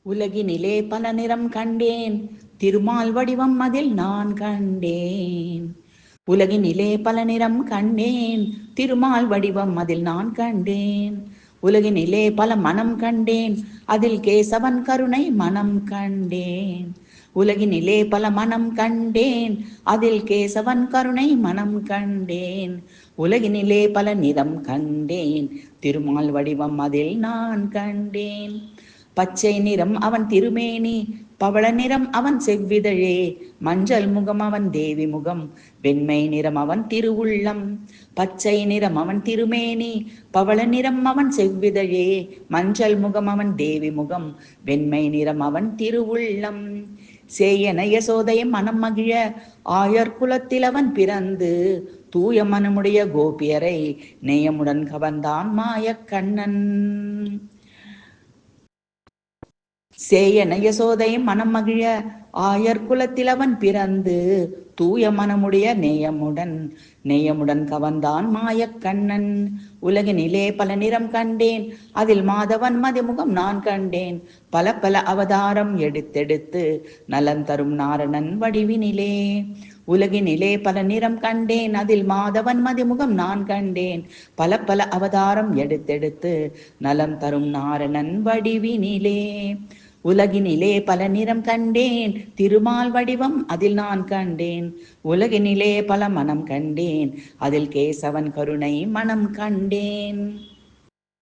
உலகினிலே பல நிறம் கண்டேன், திருமால் வடிவம் அதில் நான் கண்டேன். உலகினிலே பல நிறம் கண்டேன், திருமால் வடிவம் அதில் நான் கண்டேன். உலகினிலே பல மனம் கண்டேன், அதில் கேசவன் கருணை மனம் கண்டேன். உலகினிலே பல மனம் கண்டேன், அதில் கேசவன் கருணை மனம் கண்டேன். உலகினிலே பல நிறம் கண்டேன், திருமால் வடிவம் அதில் நான் கண்டேன். பச்சை நிறம் அவன் திருமேனி, பவள நிறம் அவன் செவ்விதழே, மஞ்சள் முகம் அவன் தேவி முகம், வெண்மை நிறம் அவன் திருவுள்ளம். பச்சை நிறம் அவன் திருமேனி, பவள நிறம் அவன் செவ்விதழே, மஞ்சள் முகம் அவன் தேவி முகம், வெண்மை நிறம் அவன் திருவுள்ளம். சேயன யசோதை மனம் மகிழ ஆயர் குலத்தில் அவன் பிறந்து, தூய மனமுடைய கோபியரை நேயமுடன் கவர்ந்தான் மாயக் கண்ணன். சேயன யசோதை மனம் மகிழ ஆயர் குலத்தில் அவன் பிறந்து, தூய மனமுடைய நேயமுடன் கவர்ந்தான் மாயக்கண்ணன். உலகினிலே பல நிறம் கண்டேன், அதில் மாதவன் மதிமுகம் நான் கண்டேன். பல பல அவதாரம் எடுத்தெடுத்து நலன் தரும் நாரணன் வடிவினிலே. உலகினிலே பல நிறம் கண்டேன், அதில் மாதவன் மதிமுகம் நான் கண்டேன். பல பல அவதாரம் எடுத்தெடுத்து நலம் தரும் நாரணன் வடிவினிலே. உலகினிலே பல நிறம் கண்டேன், திருமால் வடிவம் அதில் நான் கண்டேன். உலகினிலே பல மனம் கண்டேன், அதில் கேசவன் கருணை மனம் கண்டேன்.